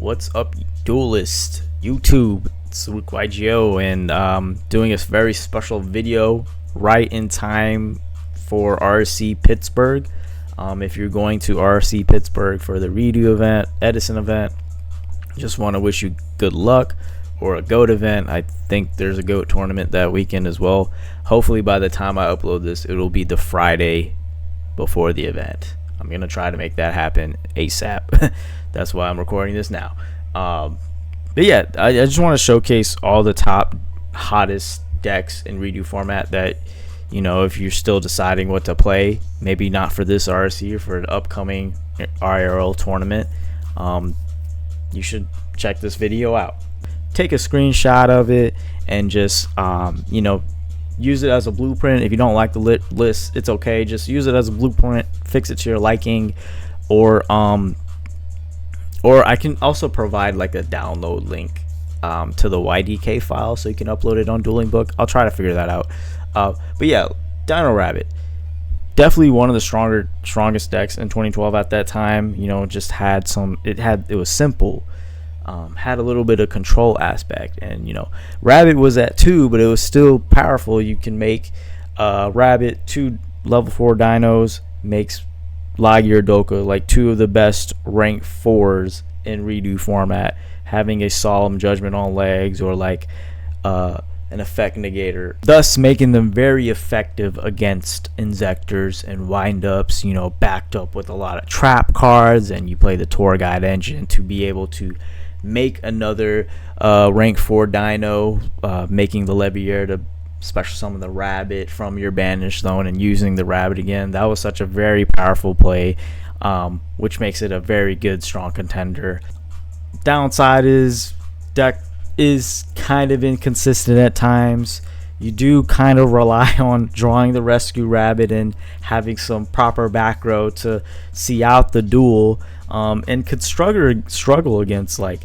What's up, duelist YouTube? It's TheRookYGO, and doing a very special video right in time for RC Pittsburgh. If you're going to RC Pittsburgh for the REDU event, Edison event, just want to wish you good luck, or a GOAT event. I think there's a GOAT tournament that weekend as well. Hopefully by the time I upload this, it'll be the Friday before the event. I'm gonna try to make that happen ASAP. That's why I'm recording this now. But yeah, I just want to showcase all the top hottest decks in REDU format that, you know, if you're still deciding what to play, maybe not for this RC or for an upcoming IRL tournament, you should check this video out. Take a screenshot of it and just you know, use it as a blueprint. If you don't like the list, it's okay, just use it as a blueprint, fix it to your liking, or I can also provide like a download link to the YDK file so you can upload it on Dueling Book. I'll try to figure that out. But yeah, Dino Rabbit, definitely one of the strongest decks in 2012 at that time. You know, just had some, it was simple, had a little bit of control aspect, and you know, Rabbit was at 2, but it was still powerful. You can make Rabbit 2 level 4 dinos, makes YUGIOH Doka like 2 of the best rank 4s in REDU format, having a solemn judgment on legs, or like an effect negator, thus making them very effective against Inzektors and Windups, you know, backed up with a lot of trap cards, and you play the tour guide engine to be able to make another rank 4 dino, making the Levier to special summon the Rabbit from your banished zone and using the Rabbit again. That was such a very powerful play, which makes it a very good strong contender. Downside is deck is kind of inconsistent at times. You do kind of rely on drawing the rescue Rabbit and having some proper back row to see out the duel, and could struggle against, like,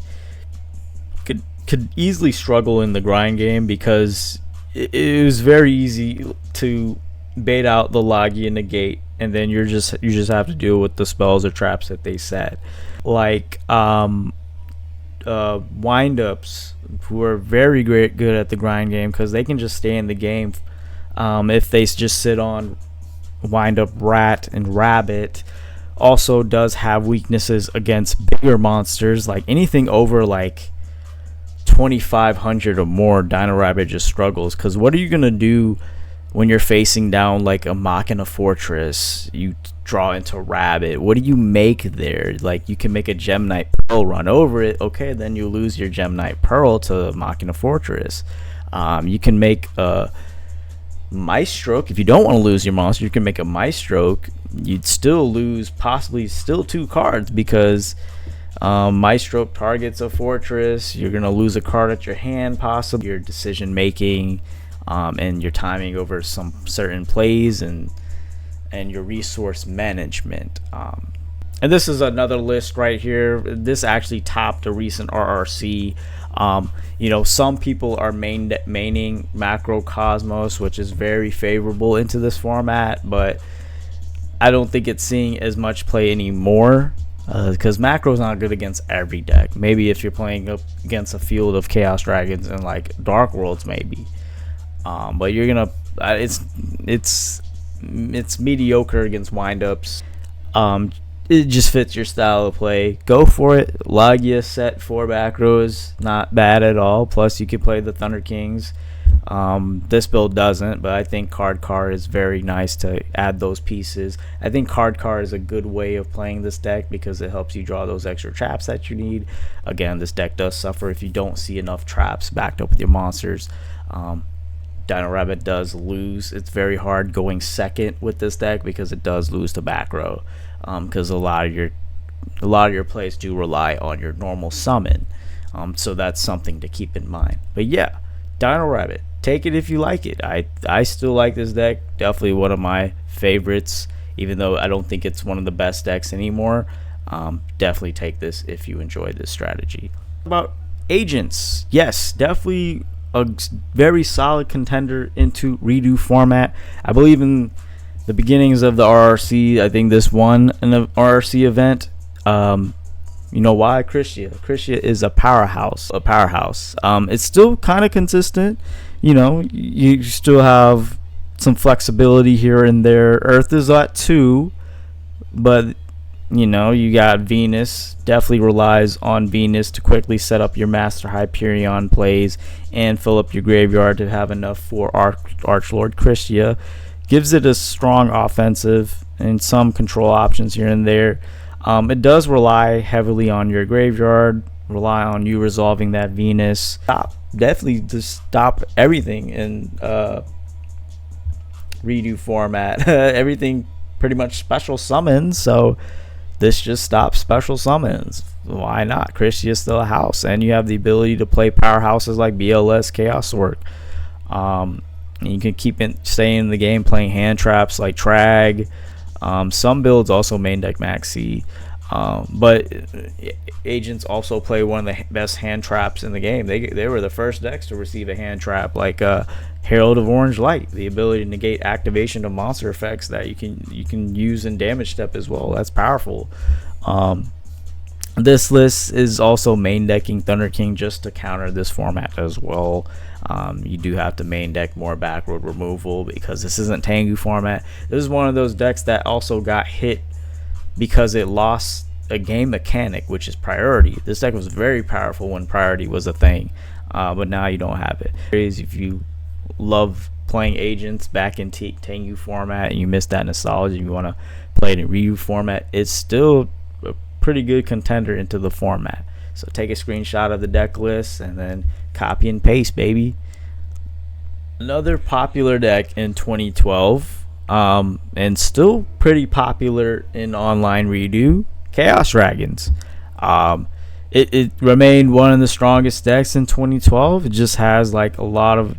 could easily struggle in the grind game, because it was very easy to bait out the Logia negate, and then you just have to deal with the spells or traps that they set. Like Windups, who are very good at the grind game, because they can just stay in the game if they just sit on Windup, Rat, and Rabbit. Also does have weaknesses against bigger monsters, like anything over like 2500 or more. Dino Rabbit just struggles, because what are you gonna do when you're facing down like a Machina Fortress? You draw into Rabbit. What do you make there? Like, you can make a Gem Knight Pearl, run over it. Okay, then you lose your Gem Knight Pearl to Machina Fortress. You can make a Maestro. If you don't want to lose your monster, you can make a Maestro. You'd still lose possibly still 2 cards, because Maestro targets a fortress. You're gonna lose a card at your hand, possibly. Your decision making and your timing over some certain plays, and your resource management. And this is another list right here. This actually topped a recent RRC. You know, some people are maining Macro Cosmos, which is very favorable into this format, but I don't think it's seeing as much play anymore, because Macro's not good against every deck. Maybe if you're playing up against a field of Chaos Dragons and like Dark Worlds, maybe. But you're gonna it's mediocre against Windups. It just fits your style of play. Go for it. Logia set 4 back rows, not bad at all. Plus you can play the Thunder Kings. This build doesn't, but I think card is very nice to add those pieces. I think card is a good way of playing this deck, because it helps you draw those extra traps that you need. Again, this deck does suffer if you don't see enough traps backed up with your monsters. Dino Rabbit does lose. It's very hard going second with this deck, because it does lose to back row, because a lot of your plays do rely on your normal summon. So that's something to keep in mind. But yeah, Dino Rabbit, take it if you like it. I still like this deck. Definitely one of my favorites, even though I don't think it's one of the best decks anymore. Definitely take this if you enjoy this strategy. About agents, yes, definitely a very solid contender into REDU format. I believe in the beginnings of the RRC, I think this won an RRC event. You know why? Christia is a powerhouse. It's still kind of consistent. You know, you still have some flexibility here and there. Earth is at 2, but you know, you got Venus. Definitely relies on Venus to quickly set up your Master Hyperion plays and fill up your graveyard to have enough for Archlord Christia. Gives it a strong offensive and some control options here and there. It does rely heavily on your graveyard, rely on you resolving that Venus. Definitely just stop everything in redo format. Everything pretty much special summons, so this just stops special summons. Why not? Christia is still a house, and you have the ability to play powerhouses like BLS, Chaos Orc. You can keep staying in the game playing hand traps like Trag. Some builds also main deck Maxi, but agents also play one of the best hand traps in the game. They were the first decks to receive a hand trap like Herald of Orange Light, the ability to negate activation of monster effects that you can use in damage step as well. That's powerful. This list is also main decking Thunder King just to counter this format as well. You do have to main deck more backward removal because this isn't Tengu format. This is one of those decks that also got hit because it lost a game mechanic, which is priority. This deck was very powerful when priority was a thing, but now you don't have it. If you love playing agents back in Tengu format and you miss that nostalgia, you want to play it in Ryu format, it's still a pretty good contender into the format. So take a screenshot of the deck list and then copy and paste, baby. Another popular deck in 2012, and still pretty popular in online redo, Chaos Dragons. It remained one of the strongest decks in 2012. It just has like a lot of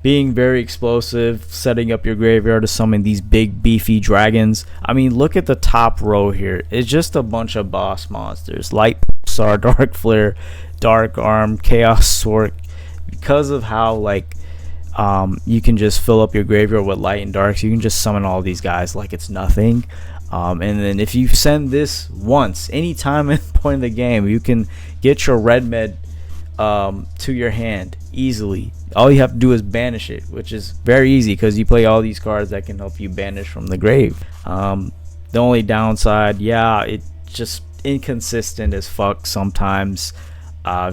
being very explosive, setting up your graveyard to summon these big beefy dragons. I mean, look at the top row here. It's just a bunch of boss monsters. Light Pulsar, Dark Flare, Dark Arm, Chaos Sword. Because of how like you can just fill up your graveyard with light and dark, so you can just summon all these guys like it's nothing. And then if you send this once, anytime at the point of the game, you can get your red med to your hand easily. All you have to do is banish it, which is very easy because you play all these cards that can help you banish from the grave. The only downside, yeah, it's just inconsistent as fuck sometimes.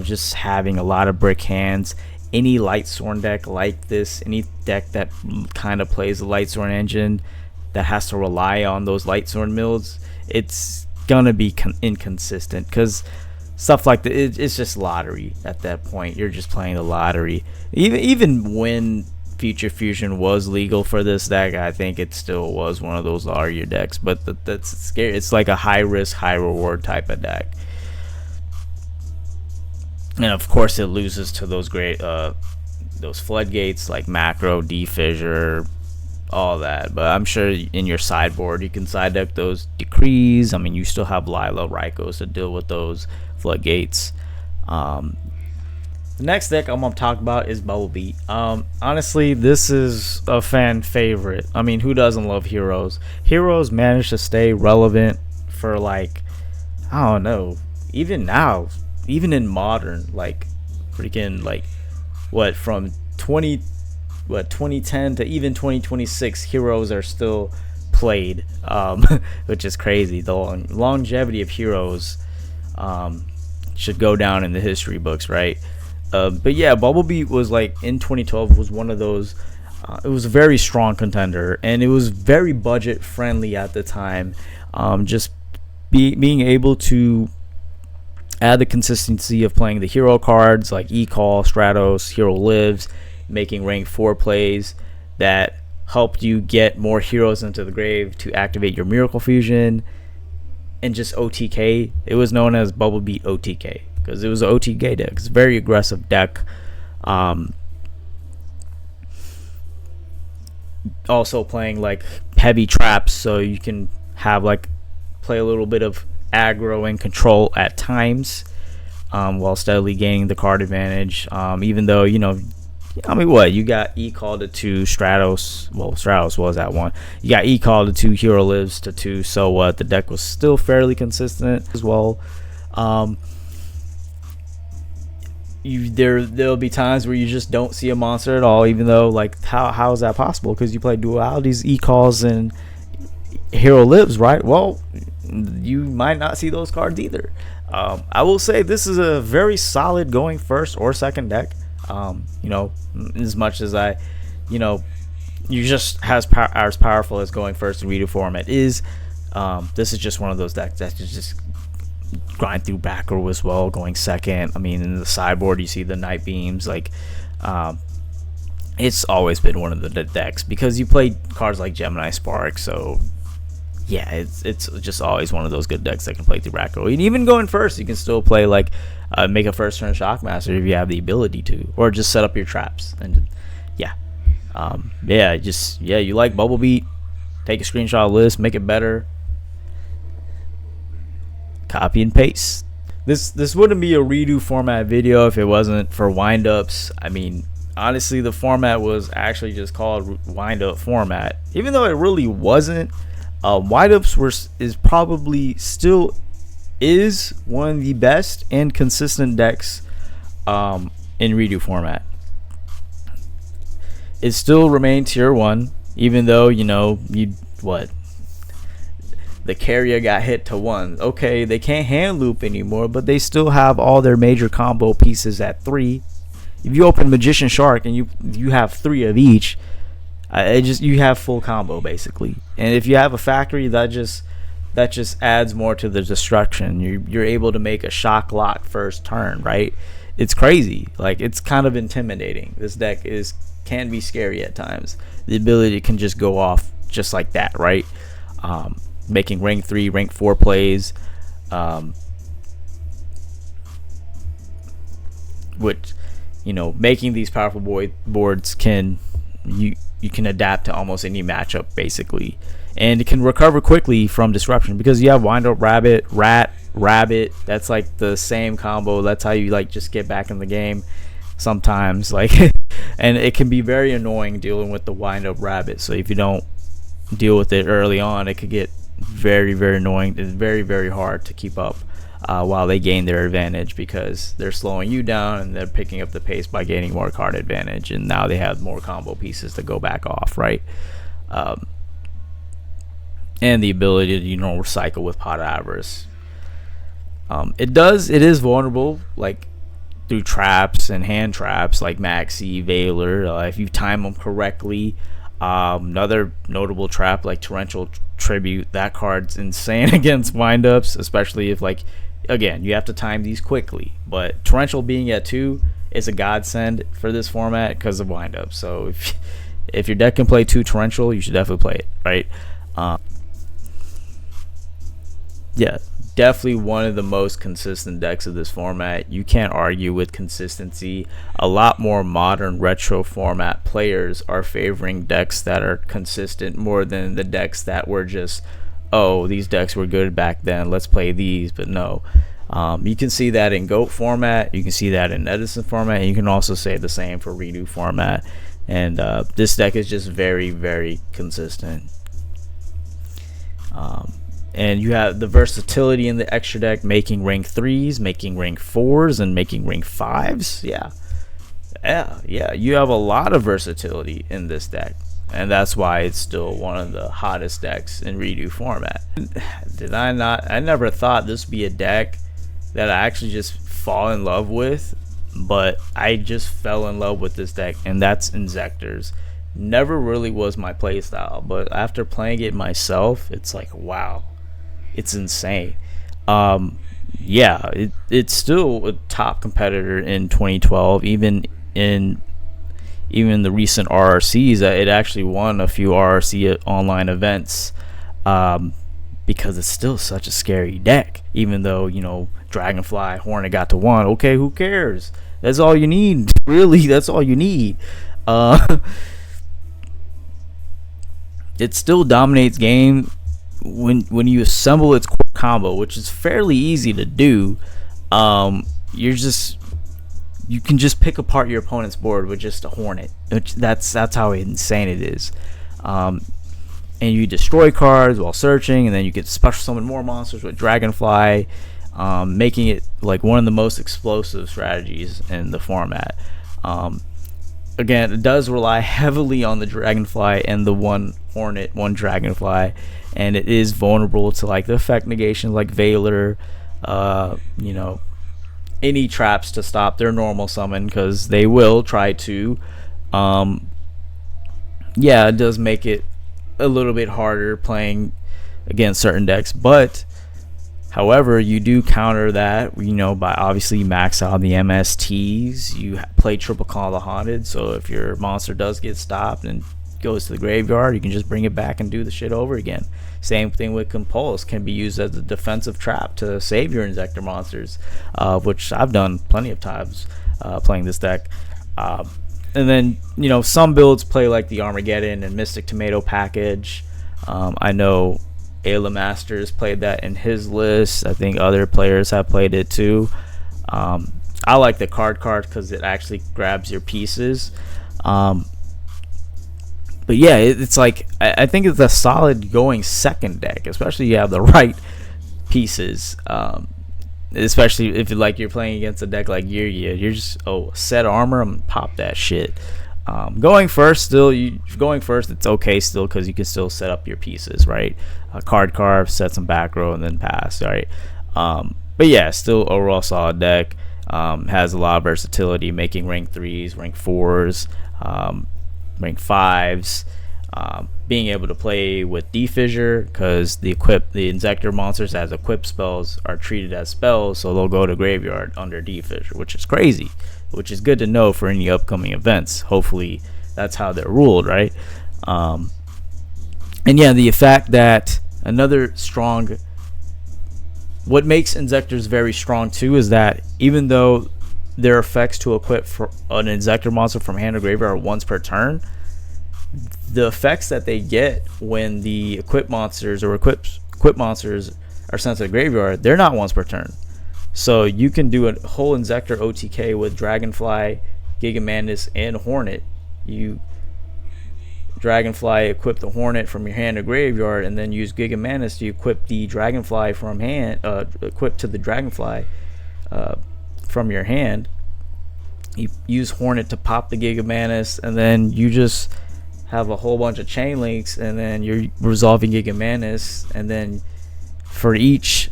Just having a lot of brick hands. Any Lightsworn deck like this, any deck that kind of plays the Lightsworn engine that has to rely on those Lightsworn mills, it's gonna be inconsistent because stuff like that, it's just lottery at that point. You're just playing the lottery. Even when Future Fusion was legal for this deck, I think it still was one of those lottery decks. But that's scary. It's like a high risk, high reward type of deck. And of course, it loses to those great those floodgates like Macro, D-Fissure, all that. But I'm sure in your sideboard you can side deck those Decrees. I mean, you still have Lila, Rykos to deal with those floodgates. The next deck I'm gonna talk about is Bumblebee. Honestly, this is a fan favorite. I mean, who doesn't love Heroes? Heroes managed to stay relevant for like, I don't know, even now, even in modern, like freaking like what from 2010 to even 2026, Heroes are still played, which is crazy. The longevity of Heroes should go down in the history books, right? But yeah, Bumblebee was like in 2012 was one of those. It was a very strong contender, and it was very budget friendly at the time. Just being able to add the consistency of playing the hero cards like E-Call, Stratos, Hero Lives, making rank 4 plays that helped you get more heroes into the grave to activate your Miracle Fusion, and just OTK. It was known as Bumblebee OTK because it was an OTK deck. It's a very aggressive deck. Also playing like heavy traps, so you can have like play a little bit of aggro and control at times, while steadily gaining the card advantage. Even though, you know, I mean, what you got E-Call to 2, Stratos. Well, Stratos was at 1. You got E-Call to 2, Hero Lives to 2. So what? The deck was still fairly consistent as well. Um, there'll be times where you just don't see a monster at all, even though, like, how is that possible? Because you play dualities, e-calls, and hero lives, right? Well, you might not see those cards either. I will say this is a very solid going first or second deck. You know, as much as you just as powerful as going first in redo format is. This is just one of those decks that you just grind through back row as well, going second. I mean, in the sideboard you see the night beams. Like, it's always been one of the decks because you play cards like Gemini Spark. So yeah, it's just always one of those good decks that can play through back row. And even going first, you can still play like make a first turn Shockmaster if you have the ability to, or just set up your traps. And yeah, you like Bumblebee, take a screenshot of the list, make it better, copy and paste. This wouldn't be a redo format video if it wasn't for windups. I mean, honestly, the format was actually just called windup format, even though it really wasn't. Windups is probably still is one of the best and consistent decks in redo format. It still remains tier 1, even though, you know, the carrier got hit to 1. Okay, they can't hand loop anymore, but they still have all their major combo pieces at 3. If you open Magician Shark and you have 3 of each, you have full combo basically. And if you have a factory, that just adds more to the destruction. You're able to make a shock lock first turn, right? It's crazy. Like, it's kind of intimidating. This deck can be scary at times. The ability can just go off just like that, right? Making rank 3, rank 4 plays, which, you know, making these powerful boards can you can adapt to almost any matchup basically, and it can recover quickly from disruption because you have Windup Rabbit, Rabbit. That's like the same combo. That's how you like just get back in the game sometimes, like and it can be very annoying dealing with the Windup Rabbit. So if you don't deal with it early on, it could get very, very annoying. It's very, very hard to keep up while they gain their advantage, because they're slowing you down and they're picking up the pace by gaining more card advantage, and now they have more combo pieces to go back off, right? And the ability to, you know, recycle with Pot of Avarice. It is vulnerable, like through traps and hand traps like Maxi, Veiler, if you time them correctly. Another notable trap like Torrential Tribute, that card's insane against windups, especially if, like, again, you have to time these quickly, but Torrential being at 2 is a godsend for this format because of windups. So if your deck can play 2 Torrential, you should definitely play it, right? Yeah, definitely one of the most consistent decks of this format. You can't argue with consistency. A lot more modern retro format players are favoring decks that are consistent more than the decks that were just, oh, these decks were good back then, let's play these. But no, you can see that in GOAT format, you can see that in Edison format, and you can also say the same for redo format. And this deck is just very, very consistent. And you have the versatility in the extra deck, making rank 3s, making rank 4s, and making rank 5s. Yeah, you have a lot of versatility in this deck, and that's why it's still one of the hottest decks in redo format. I never thought this would be a deck that I actually just fall in love with, but I just fell in love with this deck, and that's Inzektors. Never really was my playstyle, but after playing it myself, it's like, wow, it's insane. Yeah, it's still a top competitor in 2012, even in the recent RRCs. It actually won a few RRC online events, because it's still such a scary deck. Even though, you know, Dragonfly Hornet got to 1, okay, who cares? That's all you need. Really, that's all you need. It still dominates game when you assemble its core combo, which is fairly easy to do. You can just pick apart your opponent's board with just a Hornet. That's how insane it is. And you destroy cards while searching, and then you get special summon more monsters with Dragonfly. making it like one of the most explosive strategies in the format. Again, it does rely heavily on the Dragonfly and the one Hornet, one Dragonfly, and it is vulnerable to like the effect negation like Veiler, you know, any traps to stop their normal summon, because they will try to. Yeah, it does make it a little bit harder playing against certain decks, but however, you do counter that, you know, by obviously max out the MSTs. You play Triple Call the Haunted, so if your monster does get stopped and goes to the graveyard, you can just bring it back and do the shit over again. Same thing with Compulse, can be used as a defensive trap to save your Inzektor monsters, which I've done plenty of times playing this deck. And then, you know, some builds play like the Armageddon and Mystic Tomato package. I know Ayla Masters played that in his list. I think other players have played it too. I like the card because it actually grabs your pieces. But yeah, it's like, I think it's a solid going second deck, especially if you have the right pieces. Especially if you're playing against a deck like Geargia, you're just set armor, I'm gonna pop that shit. Going first, it's okay still, because you can still set up your pieces, right? Card carve, set some back row, and then pass, right? But yeah, still overall solid deck. Has a lot of versatility, making rank 3s, rank 4s, rank 5s. Being able to play with Defissure, because the Inzektor monsters as equipped spells are treated as spells, so they'll go to graveyard under Defissure, which is crazy, which is good to know for any upcoming events. Hopefully that's how they're ruled, right? And yeah, the fact that another strong, what makes Inzektors very strong too, is that even though their effects to equip for an Inzektor monster from hand or graveyard are once per turn, the effects that they get when the equipped monsters are sent to the graveyard, they're not once per turn. So you can do a whole Inzektor OTK with Dragonfly, Gigamantis, and Hornet. You Dragonfly equip the Hornet from your hand to graveyard, and then use Gigamantis to equip the Dragonfly from hand, equip to the Dragonfly from your hand. You use Hornet to pop the Gigamantis, and then you just have a whole bunch of chain links, and then you're resolving Gigamantis, and then for each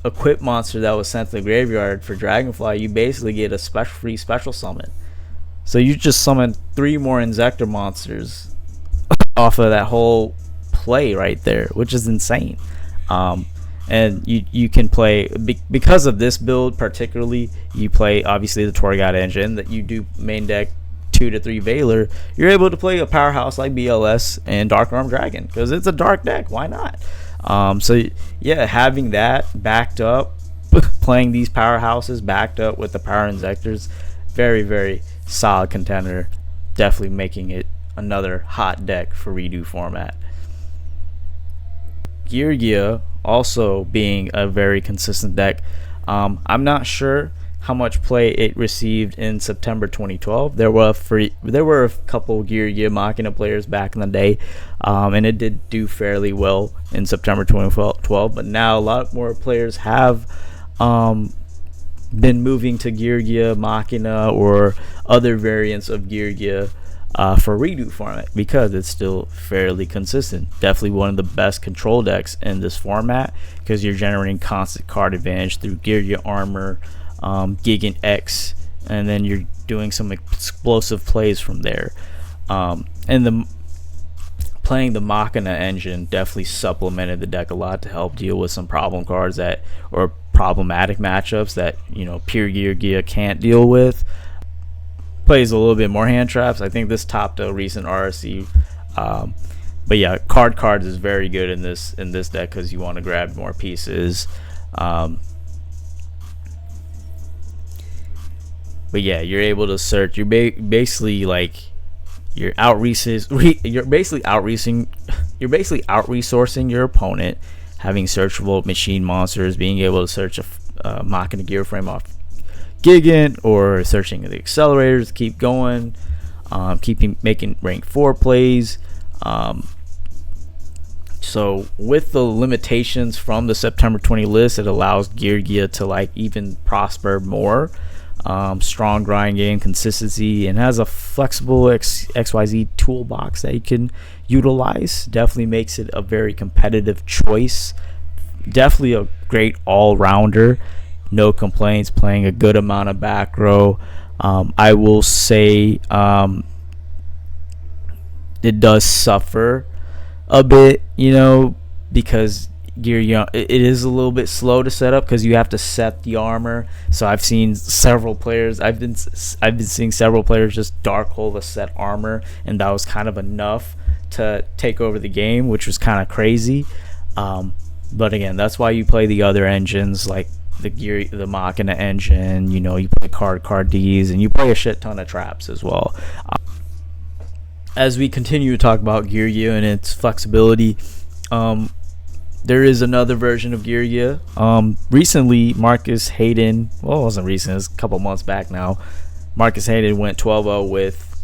equipped monster that was sent to the graveyard for Dragonfly, you basically get a free special summon. So you just summon 3 more Inzektor monsters off of that whole play right there, which is insane. And you can play, because of this build particularly, you play obviously the Torghast engine, that you do main deck 2 to 3 Veiler. You're able to play a powerhouse like BLS and Dark Arm Dragon, because it's a dark deck, why not? So yeah, having that backed up, playing these powerhouses backed up with the power Inzektors, very, very solid contender. Definitely making it another hot deck for redo format. Geargia also being a very consistent deck. I'm not sure how much play it received in September 2012. There were a couple Geargia Machina players back in the day, and it did do fairly well in September 2012. But now a lot more players have been moving to Geargia Machina or other variants of Geargia for redo format, because it's still fairly consistent. Definitely one of the best control decks in this format, because you're generating constant card advantage through Geargia armor, Gigant X, and then you're doing some explosive plays from there. And playing the Machina engine definitely supplemented the deck a lot to help deal with some problem cards or problematic matchups that, you know, pure Geargia can't deal with. Plays a little bit more hand traps. I think this topped a recent RSC. But yeah, cards is very good in this deck, because you want to grab more pieces. But yeah, you're able to search. You're basically like you're basically out-resourcing your opponent, having searchable machine monsters, being able to search a Machina gear frame off Gigant, or searching the accelerators, keep going, making rank 4 plays, So with the limitations from the September 20 list, it allows Geargia to like even prosper more. Strong grind game, consistency, and has a flexible XYZ toolbox that you can utilize. Definitely makes it a very competitive choice. Definitely a great all-rounder. No complaints, playing a good amount of back row. I will say it does suffer a bit, you know, because Geargia, it is a little bit slow to set up because you have to set the armor. So I've seen several players, I've been seeing several players just dark hole the set armor, and that was kind of enough to take over the game, which was kind of crazy. But again, that's why you play the other engines like the Machina engine. You know, you play card Ds, and you play a shit ton of traps as well. As we continue to talk about Geargia and its flexibility, there is another version of Geargia. Recently, Marcus Hayden, well, it wasn't recent, it was a couple months back now. Marcus Hayden went 12-0 with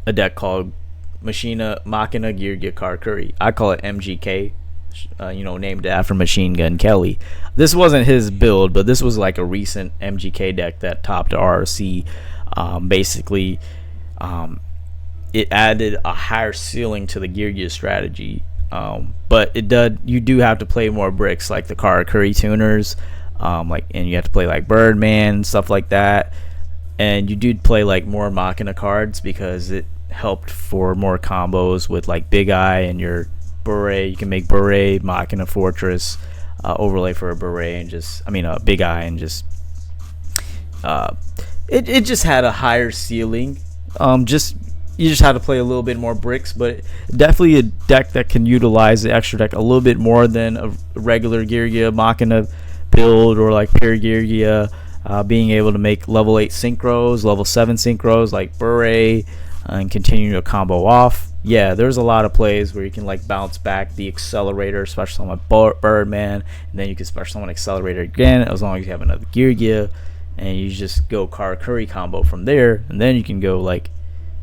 a deck called Machina Geargia Card Curry. I call it MGK, you know, named after Machine Gun Kelly. This wasn't his build, but this was like a recent MGK deck that topped RRC. Basically, it added a higher ceiling to the Geargia strategy. But you do have to play more bricks like the Card Curry tuners, and you have to play like Birdman, stuff like that. And you do play like more Machina cards because it helped for more combos with like Big Eye and your Beret. You can make Beret, Machina Fortress, overlay for a Beret, and a Big Eye, and just it just had a higher ceiling. You just had to play a little bit more bricks, but definitely a deck that can utilize the extra deck a little bit more than a regular Geargia Machina build, or like pure Geargia, being able to make level 8 synchros, level 7 synchros like Beret, and continue to combo off. Yeah, there's a lot of plays where you can like bounce back the accelerator, special summon Birdman, and then you can special summon accelerator again as long as you have another Geargia, and you just go Card Curry combo from there, and then you can go like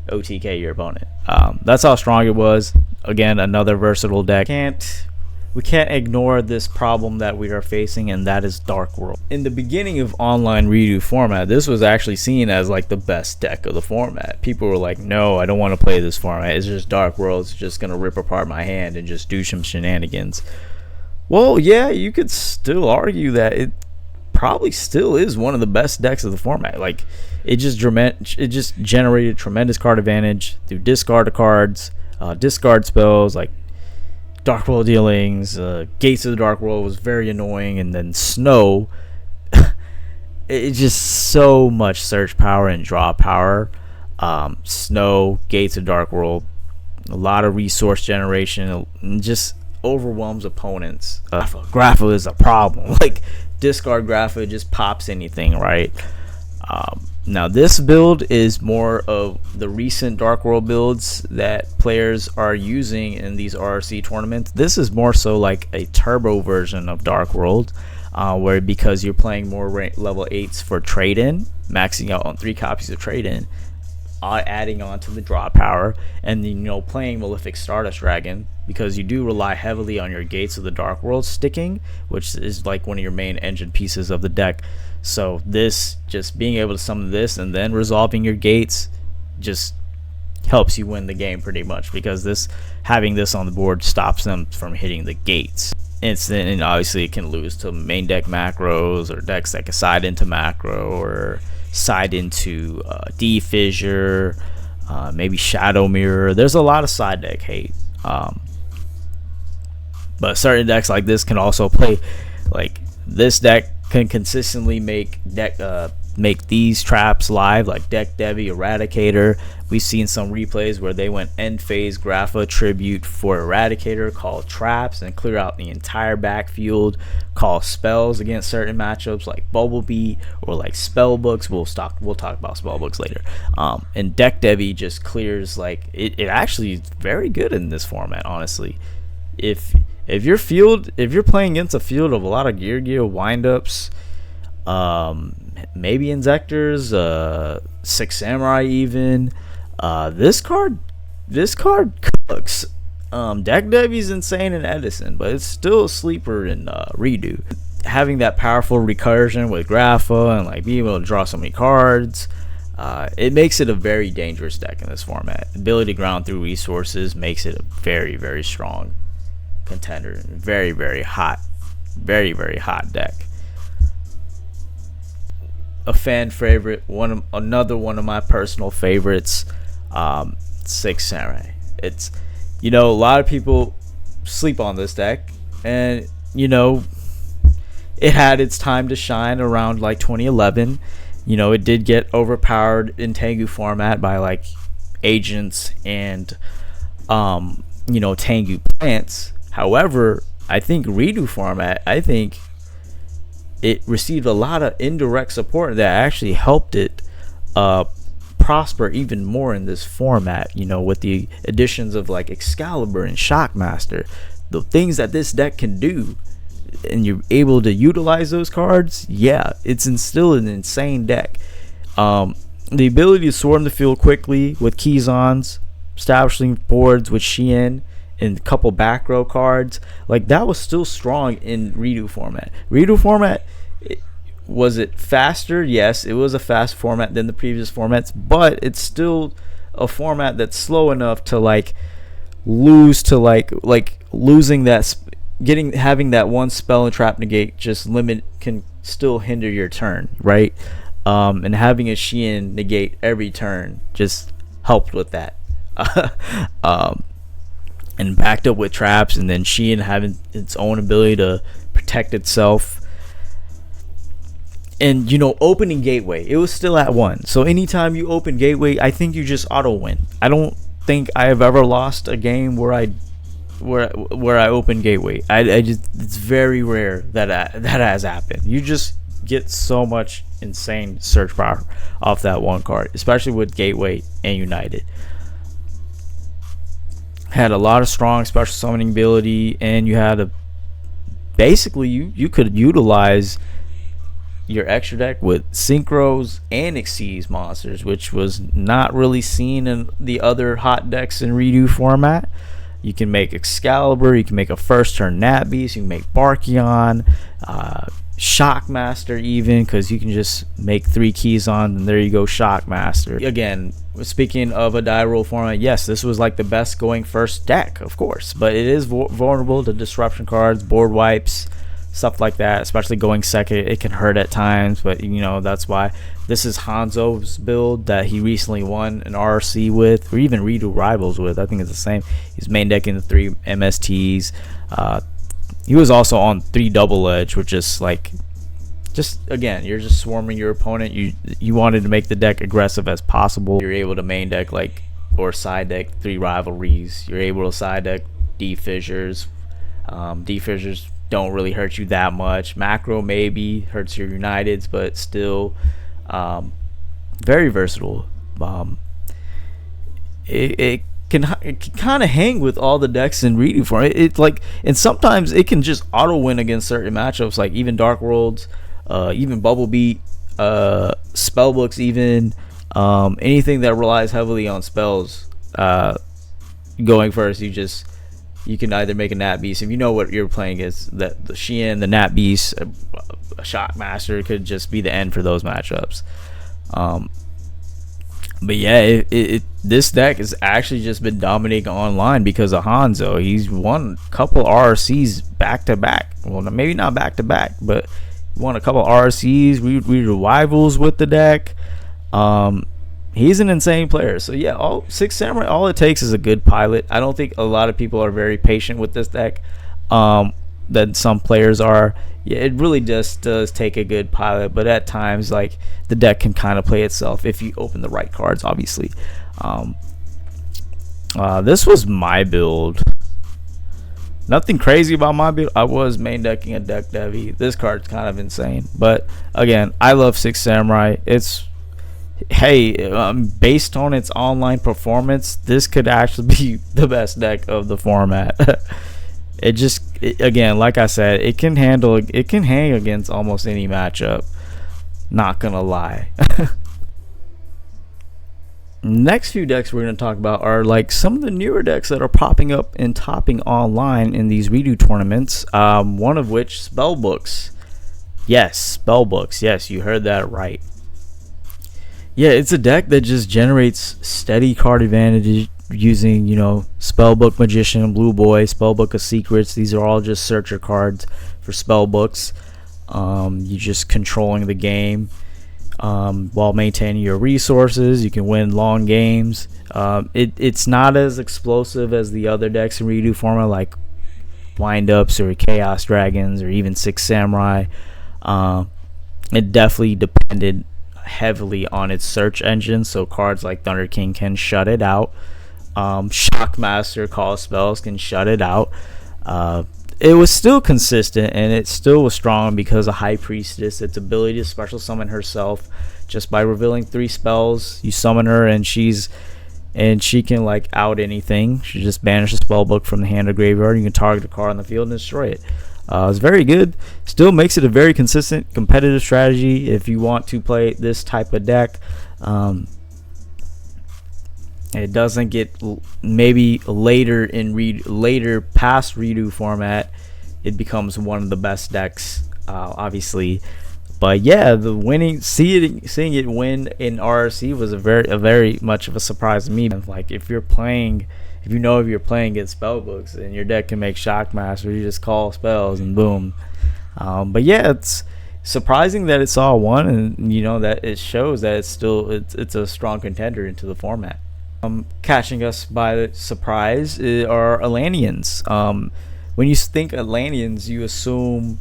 OTK your opponent. That's how strong it was. Again, another versatile deck. We can't ignore this problem that we are facing, and that is Dark World. In the beginning of online redo format, this was actually seen as like the best deck of the format. People were like, no, I don't want to play this format, it's just Dark World, it's just gonna rip apart my hand and just do some shenanigans. Well, yeah, you could still argue that it probably still is one of the best decks of the format. Like, it just generated tremendous card advantage through discard of cards, discard spells like Dark World dealings. Gates of the Dark World was very annoying, and then Snow. It's just so much search power and draw power. Snow, Gates of Dark World, a lot of resource generation, and just overwhelms opponents. Grapha is a problem. Like, discard Grapha just pops anything, right? Now this build is more of the recent Dark World builds that players are using in these RRC tournaments. This is more so like a turbo version of Dark World, where because you're playing more level 8s for trade-in, maxing out on 3 copies of trade-in, adding on to the draw power, and then, you know, playing Malefic Stardust Dragon, because you do rely heavily on your Gates of the Dark World sticking, which is like one of your main engine pieces of the deck. So this, just being able to summon this and then resolving your Gates, just helps you win the game pretty much, because having this on the board stops them from hitting the Gates. And obviously it can lose to main deck macros, or decks that can side into macro, or side into D-Fissure, maybe Shadow Mirror. There's a lot of side deck hate. But certain decks like this can also play, like this deck can consistently make these traps live, like Deck Devi, Eradicator. We've seen some replays where they went end phase Grapha tribute for Eradicator, call traps and clear out the entire backfield, call spells against certain matchups like Bumblebee or like Spellbooks. We'll talk about Spellbooks later. And Deck Devi just clears, like it actually is very good in this format, honestly. If you're playing against a field of a lot of Geargia windups, maybe Inzektors, Six Samurai even, this card cooks. Deck Devy's insane in Edison, but it's still a sleeper in Redo. Having that powerful recursion with Grapha and like being able to draw so many cards, it makes it a very dangerous deck in this format. The ability to ground through resources makes it a very, very strong contender. Very, very hot deck. A fan favorite, another one of my personal favorites, Six Samurai. It's, you know, a lot of people sleep on this deck, and you know, it had its time to shine around like 2011. You know, it did get overpowered in Tengu format by like agents and you know, Tengu plants. However, I think Redo format, I think it received a lot of indirect support that actually helped it prosper even more in this format. You know, with the additions of like Excalibur and Shockmaster, the things that this deck can do, and you're able to utilize those cards, yeah, it's still an insane deck. The ability to swarm the field quickly with Keyzons, establishing boards with Shien, and a couple back row cards, like that was still strong in Redo format. Redo format, was it faster? Yes, it was a fast format than the previous formats, but it's still a format that's slow enough to like lose to like losing that having that one spell and trap negate just can still hinder your turn, right? And having a Shien negate every turn just helped with that. And backed up with traps, and then Shien having its own ability to protect itself. And you know, opening gateway, it was still at 1. So anytime you open gateway, I think you just auto win. I don't think I have ever lost a game where I open gateway. I just, it's very rare that has happened. You just get so much insane search power off that one card, especially with gateway and United. Had a lot of strong special summoning ability, and you had basically you could utilize your extra deck with synchros and Xyz monsters, which was not really seen in the other hot decks in Redo format. You can make Excalibur, you can make a first turn Nat Beast, you can make Barkion, Shockmaster even, because you can just make 3 keys on, and there you go, Shockmaster. Again, speaking of a die roll format, yes, this was like the best going first deck, of course, but it is vulnerable to disruption cards, board wipes, stuff like that. Especially going second, it can hurt at times, but you know, that's why this is Hanzo's build that he recently won an RRC with, or even Redo Rivals with. I think it's the same. He's main decking the 3 MSTs. He was also on 3 double edge, which is like, just again, you're just swarming your opponent. You wanted to make the deck aggressive as possible. You're able to main deck like, or side deck 3 rivalries. You're able to side deck D fissures. D fissures don't really hurt you that much. Macro maybe hurts your Uniteds, but still very versatile. It can kind of hang with all the decks in Redo form. It like, and sometimes it can just auto win against certain matchups, like even Dark Worlds, even Bumblebee, Spellbooks, even anything that relies heavily on spells. Going first, you can either make a Nat Beast, if you know what you're playing is, that the Shien, the Nat Beast, a Shockmaster could just be the end for those matchups. But yeah, this deck has actually just been dominating online because of Hanzo. He's won a couple RRCs back to back. Well, maybe not back to back, but won a couple RRCs. We revivals with the deck. He's an insane player. So yeah, all 6 Samurai, all it takes is a good pilot. I don't think a lot of people are very patient with this deck. That some players are. Yeah, it really just does take a good pilot, but at times like the deck can kind of play itself if you open the right cards, obviously. This was my build. Nothing crazy about my build. I was main decking a Deck Devy. This card's kind of insane, but again, I love 6 Samurai. It's, hey, based on its online performance, this could actually be the best deck of the format. Again, like I said, it can hang against almost any matchup. Not gonna lie. Next few decks we're going to talk about are like some of the newer decks that are popping up and topping online in these redo tournaments. One of which, Spellbooks. Yes, Spellbooks. Yes, you heard that right. Yeah, it's a deck that just generates steady card advantage using, you know, Spellbook Magician, Blue Boy, Spellbook of Secrets. These are all just searcher cards for Spellbooks. You just controlling the game while maintaining your resources. You can win long games. It's not as explosive as the other decks in redo format, like Windups or Chaos Dragons or even Six Samurai. It definitely depended heavily on its search engine, so cards like Thunder King can shut it out. Shockmaster Call Spells can shut it out. It was still consistent, and it still was strong because of High Priestess, its ability to special summon herself just by revealing 3 spells. You summon her, and she can like out anything. She just banishes a spell book from the hand or graveyard. You can target a card on the field and destroy it. It's very good. Still makes it a very consistent competitive strategy if you want to play this type of deck. It doesn't get maybe later past redo format. It becomes one of the best decks, obviously. But yeah, seeing it win in RRC was a very much of a surprise to me. Like if you're playing against Spellbooks and your deck can make Shockmaster, you just call spells and boom. But yeah, it's surprising that it saw one, and you know that it shows that it's a strong contender into the format. Catching us by surprise are Atlanteans. When you think Atlanteans, you assume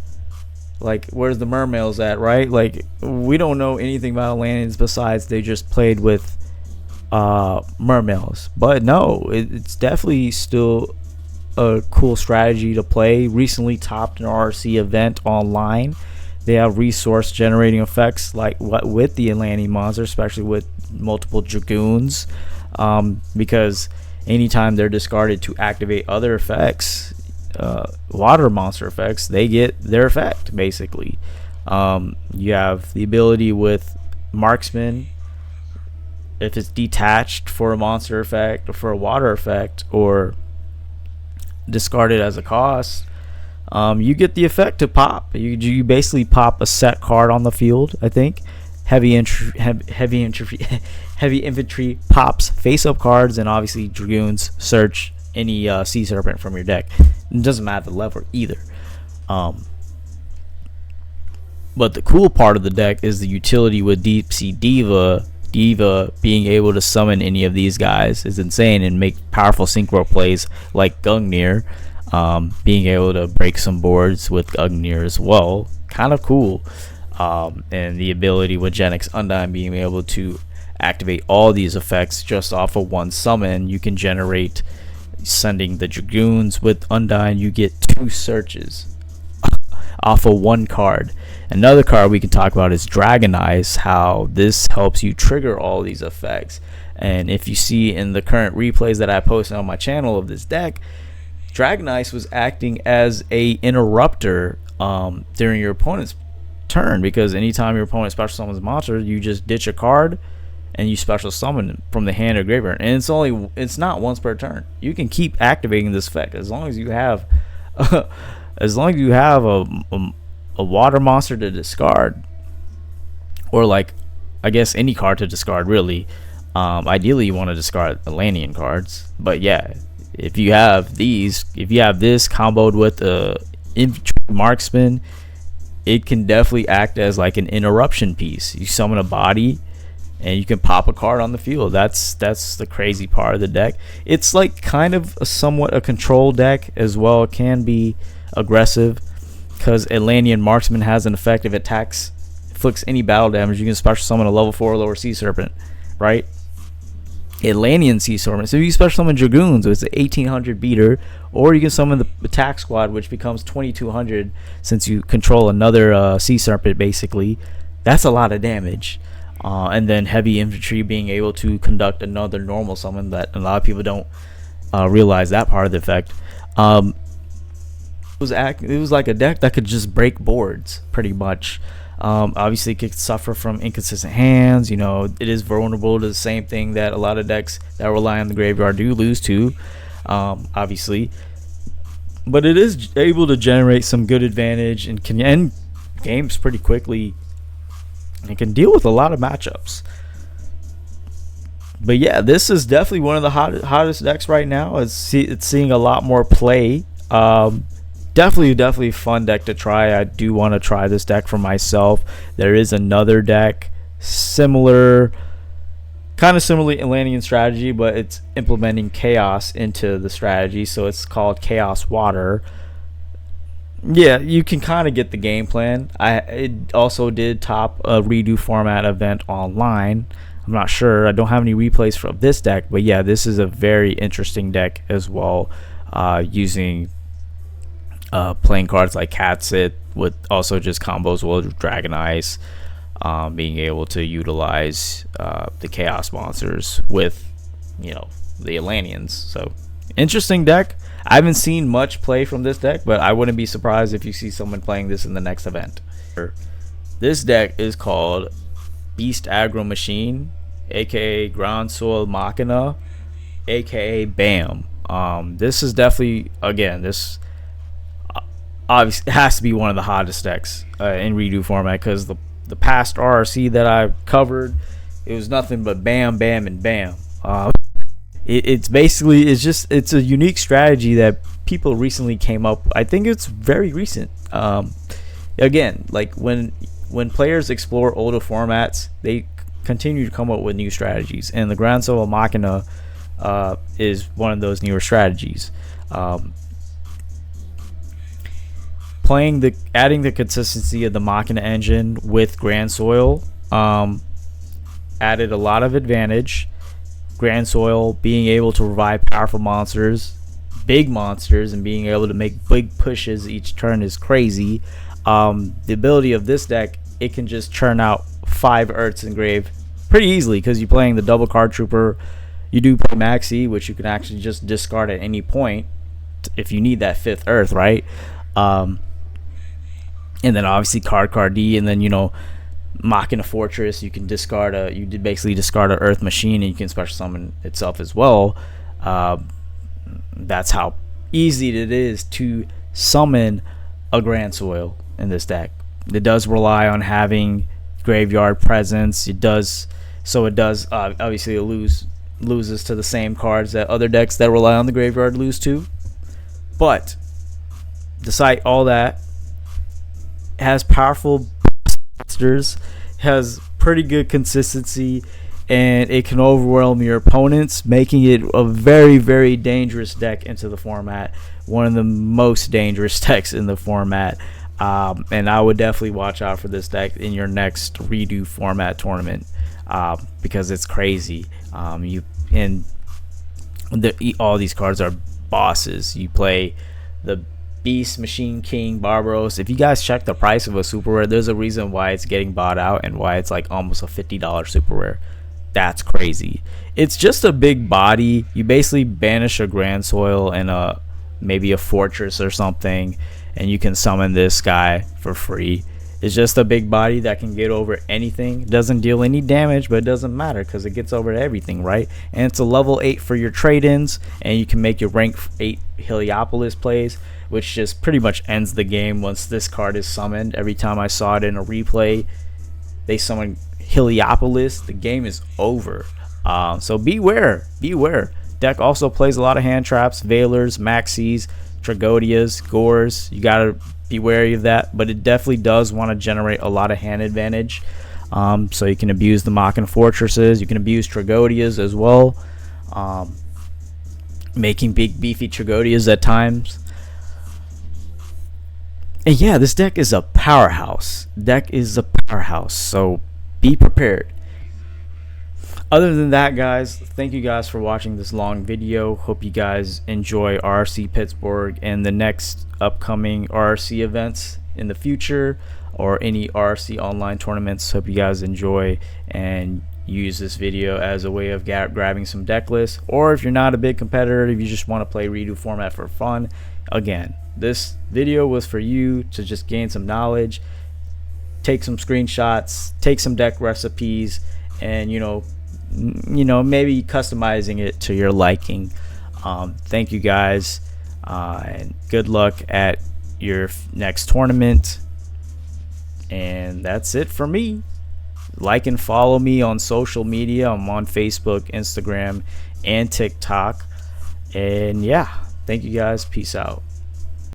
like where's the mermaids at, right? Like we don't know anything about Atlanteans besides they just played with mermaids. But no, it's definitely still a cool strategy to play. Recently topped an RC event online. They have resource generating effects like what with the Atlantean monster, especially with multiple dragoons. Because anytime they're discarded to activate other effects, water monster effects, they get their effect basically. You have the ability with Marksman, if it's detached for a monster effect or for a water effect or discarded as a cost, you get the effect to pop. You basically pop a set card on the field. I think heavy infantry pops face-up cards, and obviously dragoons search any sea serpent from your deck. It doesn't matter the level either. But the cool part of the deck is the utility with Deep Sea Diva. Diva being able to summon any of these guys is insane and make powerful synchro plays like Gungnir. Being able to break some boards with Gungnir as well, kind of cool. And the ability with Genix Undyne being able to activate all these effects just off of one summon. You can generate, sending the dragoons with Undyne, you get 2 searches off of one card. Another card we can talk about is Dragon Eyes, how this helps you trigger all these effects. And if you see in the current replays that I posted on my channel of this deck, Dragon Eyes was acting as a interrupter during your opponent's turn, because anytime your opponent special summons a monster, you just ditch a card and you special summon from the hand or graveyard, and it's not once per turn. You can keep activating this effect as long as you have a water monster to discard, or like I guess any card to discard really. Ideally you want to discard Atlantean cards, but yeah, if you have this comboed with the infantry marksman, it can definitely act as like an interruption piece. You summon a body and you can pop a card on the field. That's the crazy part of the deck. It's like kind of somewhat a control deck as well. It can be aggressive because Atlantean Marksman has an effect. If it attacks, inflicts any battle damage, you can special summon a level 4 or lower Sea Serpent, right? Atlantean Sea Serpent. So you special summon Dragoons, so it's an 1800 beater, or you can summon the attack squad, which becomes 2200 since you control another Sea Serpent basically. That's a lot of damage. And then heavy infantry being able to conduct another normal summon that a lot of people don't realize that part of the effect. It was like a deck that could just break boards pretty much. Obviously, it could suffer from inconsistent hands. You know, it is vulnerable to the same thing that a lot of decks that rely on the graveyard do lose to, obviously. But it is able to generate some good advantage and can end games pretty quickly. And can deal with a lot of matchups. But yeah, this is definitely one of the hottest decks right now. It's seeing a lot more play. Definitely fun deck to try. I do want to try this deck for myself. There is another deck kind of similarly Atlantean strategy, but it's implementing chaos into the strategy, so it's called Chaos Water. Yeah, you can kind of get the game plan. It also did top a redo format event online. I'm not sure. I don't have any replays from this deck, but yeah, this is a very interesting deck as well, using playing cards like Catsit with also just combos with Dragon Ice, being able to utilize the Chaos monsters with, you know, the Atlanteans. So interesting deck. I haven't seen much play from this deck, but I wouldn't be surprised if you see someone playing this in the next event. This deck is called Beast Aggro Machine, aka Ground Soil Machina, aka BAM. This is definitely, again, this obviously has to be one of the hottest decks in redo format, because the past RRC that I covered, it was nothing but bam, bam, and bam. It's basically, it's a unique strategy that people recently came up. I think it's very recent. Again, like when players explore older formats, they continue to come up with new strategies, and the Ground Soil Machina is one of those newer strategies. Adding the consistency of the Machina engine with Grand Soil added a lot of advantage. Grand Soil being able to revive powerful monsters, big monsters, and being able to make big pushes each turn is crazy. The ability of this deck, it can just churn out 5 Earths in grave pretty easily, because you're playing the double card trooper. You do play Maxi, which you can actually just discard at any point if you need that 5th Earth, right? And then obviously card D, and then, you know, Machina Fortress, you can discard basically discard a Earth Machine, and you can special summon itself as well. That's how easy it is to summon a Grand Soil in this deck. It does rely on having graveyard presence. Obviously it loses to the same cards that other decks that rely on the graveyard lose to. But despite all that, it has powerful monsters, has pretty good consistency, and it can overwhelm your opponents, making it a very, very dangerous deck into the format. One of the most dangerous decks in the format. And I would definitely watch out for this deck in your next redo format tournament, because it's crazy. All these cards are bosses. You play the Beast, Machine King, Barbaros. If you guys check the price of a super rare, there's a reason why it's getting bought out and why it's like almost a $50 super rare. That's crazy. It's just a big body. You basically banish a Grand Soil and maybe a Fortress or something, and you can summon this guy for free. It's just a big body that can get over anything. It doesn't deal any damage, but it doesn't matter because it gets over everything, right? And it's a level 8 for your trade-ins, and you can make your rank 8 Heliopolis plays, which just pretty much ends the game once this card is summoned. Every time I saw it in a replay, they summon Heliopolis, the game is over. So beware. Deck also plays a lot of hand traps, Veilers, Maxis, Tragodias, Gores. You gotta be wary of that, but it definitely does want to generate a lot of hand advantage. So you can abuse the Machina Fortresses, you can abuse Tragodias as well, making big beefy Tragodias at times. And yeah, this deck is a powerhouse. So be prepared. Other than that, guys, thank you guys for watching this long video. Hope you guys enjoy RRC Pittsburgh and the next upcoming RRC events in the future, or any RRC online tournaments. Hope you guys enjoy and use this video as a way of grabbing some deck lists, or if you're not a big competitor, if you just want to play redo format for fun. Again, this video was for you to just gain some knowledge. take some screenshots, take some deck recipes, and maybe customizing it to your liking. Thank you guys, and good luck at your next tournament. And that's it for me. Like and follow me on social media. I'm on Facebook, Instagram, and TikTok. And yeah, thank you guys. Peace out.